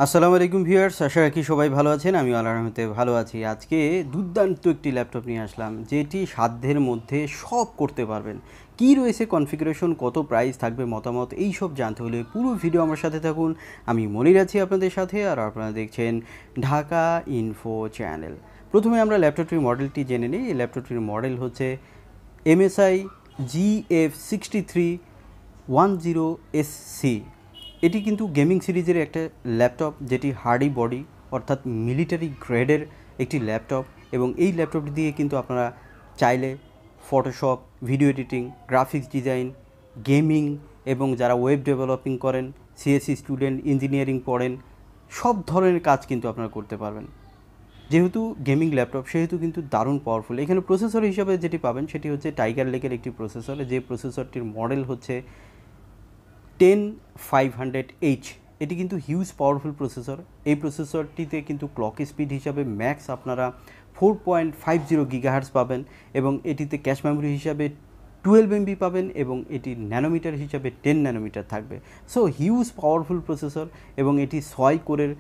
আসসালামু আলাইকুম ভিউয়ার্স, আশা রাখি সবাই ভালো আছেন। আমি আল্লাহর রহমতে ভালো আছি। আজকে দুর্দান্ত একটি ল্যাপটপ নিয়ে আসলাম, যেটি সাধ্যের মধ্যে সব করতে পারবেন। কি রয়েছে কনফিগারেশন, কত প্রাইস থাকবে, মতামত, এই সব জানতে হলে পুরো ভিডিও আমার সাথে থাকুন। আমি মনির আছি আপনাদের সাথে, আর আপনারা দেখছেন ঢাকা ইনফো চ্যানেল। প্রথমে আমরা ল্যাপটপটির মডেলটি জেনে নিই। এই ল্যাপটপটির মডেল হচ্ছে MSI gf63 10SC। এটি কিন্তু গেমিং সিরিজের একটা ল্যাপটপ, যেটি হার্ডি বডি অর্থাৎ মিলিটারি গ্রেডের একটি ল্যাপটপ। এবং এই ল্যাপটপটি দিয়ে কিন্তু আপনারা চাইলে Photoshop, video editing, graphics design, gaming এবং যারা ওয়েব ডেভেলপিং করেন, সিএসসি স্টুডেন্ট, ইঞ্জিনিয়ারিং পড়েন, সব ধরনের কাজ কিন্তু আপনারা করতে পারবেন। যেহেতু গেমিং ল্যাপটপ সেহেতু কিন্তু দারুণ পাওয়ারফুল। এখানে প্রসেসর হিসাবে যেটি পাবেন সেটি হচ্ছে টাইগার লেকের একটি প্রসেসর, যে প্রসেসরটির মডেল হচ্ছে 10500H। এটি কিন্তু হিউজ পাওয়ারফুল প্রসেসর। এই প্রসেসরটিতে কিন্তু ক্লক স্পিড হিসাবে ম্যাক্স আপনারা 4.50 গিগাহার্টজ পাবেন, এবং এটিতে ক্যাশ মেমোরি হিসাবে 12 MB পাবেন, এবং এটি ন্যানোমিটার হিসাবে 10 ন্যানোমিটার থাকবে। সো হিউজ পাওয়ারফুল প্রসেসর, এবং এটি 6 কোরের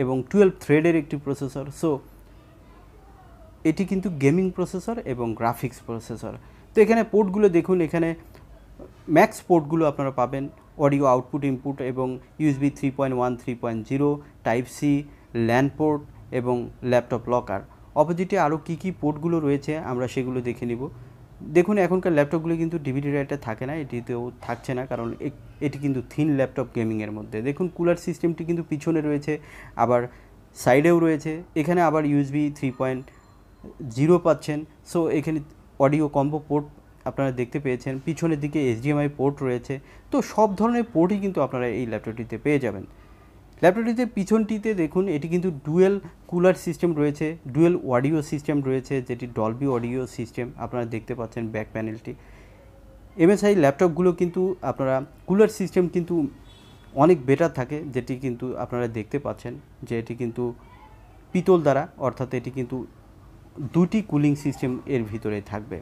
এবং 12 থ্রেডের একটি প্রসেসর। সো এটি কিন্তু গেমিং প্রসেসর এবং গ্রাফিক্স প্রসেসর। তো এখানে পোর্টগুলো দেখুন, এখানে ম্যাক্স পোর্টগুলো আপনারা পাবেন অডিও আউটপুট ইনপুট এবং USB 3.1 3.0, type C, LAN port এবং ল্যাপটপ লকার। অপোজিটে আরও কী কী পোর্টগুলো রয়েছে আমরা সেগুলো দেখে নিব। দেখুন, এখনকার ল্যাপটপগুলো কিন্তু ডিভিডি রাইটার থাকে না, এটিতেও থাকছে না, কারণ এটি কিন্তু থিন ল্যাপটপ গেমিংয়ের মধ্যে। দেখুন, কুলার সিস্টেমটি কিন্তু পিছনে রয়েছে, আবার সাইডেও রয়েছে। এখানে আবার USB 3.0 পাচ্ছেন। সো এখানে অডিও কম্বো পোর্ট আপনারা দেখতে পেয়েছেন, পিছনের দিকে HDMI পোর্ট রয়েছে। তো সব ধরনের পোর্টই কিন্তু আপনারা এই ল্যাপটপটিতে পেয়ে যাবেন। ল্যাপটপটিতে পিছনটিতে দেখুন, এটি কিন্তু ডুয়েল কুলার সিস্টেম রয়েছে, ডুয়েল অডিও সিস্টেম রয়েছে, যেটি ডলবি অডিও সিস্টেম আপনারা দেখতে পাচ্ছেন ব্যাক প্যানেলটি। MSI ল্যাপটপগুলো কিন্তু আপনারা কুলার সিস্টেম কিন্তু অনেক বেটার থাকে, যেটি কিন্তু আপনারা দেখতে পাচ্ছেন যে এটি কিন্তু পিতল দ্বারা, অর্থাৎ এটি কিন্তু দুটি কুলিং সিস্টেম এর ভিতরে থাকবে।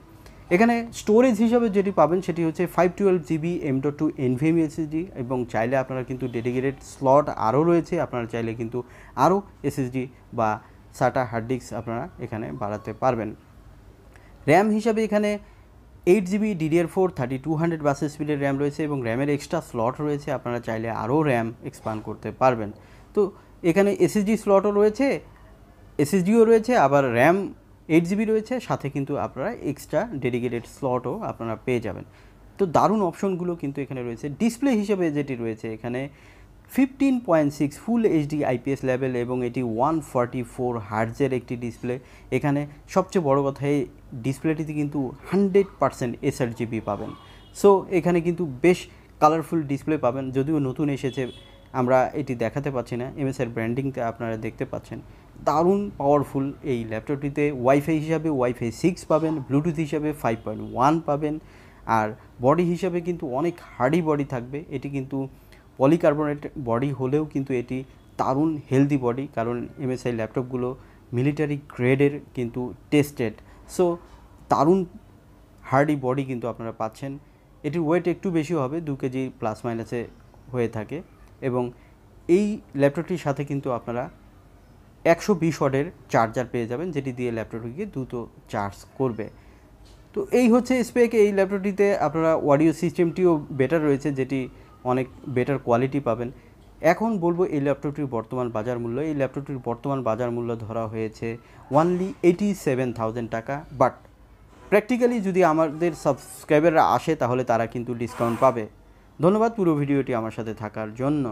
এখানে স্টোরেজ হিসাবে যেটি পাবেন সেটি হচ্ছে 512GB M.2 NVMe SSD, এবং চাইলে আপনারা কিন্তু ডেডিকেটেড স্লট আরও রয়েছে, আপনারা চাইলে কিন্তু আরও SSD বা SATA হার্ড ডিস্ক আপনারা এখানে বাড়াতে পারবেন। র্যাম হিসাবে এখানে 8GB DDR4 3200 বাস স্পিডের র্যাম রয়েছে, এবং র্যামের এক্সট্রা স্লট রয়েছে, আপনারা চাইলে আরও র্যাম এক্সপান্ড করতে পারবেন। তো এখানে SSD স্লটও রয়েছে, SSDও রয়েছে, আবার র্যাম 8GB রয়েছে, সাথে কিন্তু আপনারা এক্সট্রা ডেডিকেটেড স্লটও আপনারা পেয়ে যাবেন। তো দারুণ অপশনগুলো কিন্তু এখানে রয়েছে। ডিসপ্লে হিসেবে যেটি রয়েছে এখানে 15.6 ফুল এইচডি IPS লেভেল, এবং এটি 144 হার্টজের একটি ডিসপ্লে। এখানে সবচেয়ে বড় কথা, এই ডিসপ্লেটিতে কিন্তু 100% sRGB পাবেন। সো এখানে কিন্তু বেশ কালারফুল ডিসপ্লে পাবেন, যদিও নতুন এসেছে, আমরা এটি দেখাতে পাচ্ছি না, MSI ব্র্যান্ডিংতে আপনারা দেখতে পাচ্ছেন। দারুণ পাওয়ারফুল এই ল্যাপটপটিতে ওয়াইফাই হিসাবে Wi-Fi 6 পাবেন, ব্লুটুথ হিসাবে 5.1 পাবেন, আর বডি হিসাবে কিন্তু অনেক হার্ডি বডি থাকবে। এটি কিন্তু পলিকার্বনেট বডি হলেও কিন্তু এটি দারুণ হেলদি বডি, কারণ MSI ল্যাপটপগুলো মিলিটারি গ্রেডের কিন্তু টেস্টেড। সো দারুণ হার্ডি বডি কিন্তু আপনারা পাচ্ছেন। এটির ওয়েট একটু বেশি হবে, 2 কেজি প্লাস মাইনাসে হয়ে থাকে, এবং এই ল্যাপটপটির সাথে কিন্তু আপনারা 120 ওয়াটের চার্জার পেয়ে যাবেন, যেটি দিয়ে ল্যাপটপটিকে দ্রুত চার্জ করবে। তো এই হচ্ছে স্পেক। এই ল্যাপটপটিতে আপনারা অডিও সিস্টেমটিও বেটার রয়েছে, যেটি অনেক বেটার কোয়ালিটি পাবেন। এখন বলবো এই ল্যাপটপটির বর্তমান বাজার মূল্য। এই ল্যাপটপটির বর্তমান বাজার মূল্য ধরা হয়েছে অনলি 87,000 টাকা। বাট প্র্যাকটিক্যালি যদি আমাদের সাবস্ক্রাইবাররা আসে তাহলে তারা কিন্তু ডিসকাউন্ট পাবে। ধন্যবাদ পুরো ভিডিওটি আমার সাথে থাকার জন্য।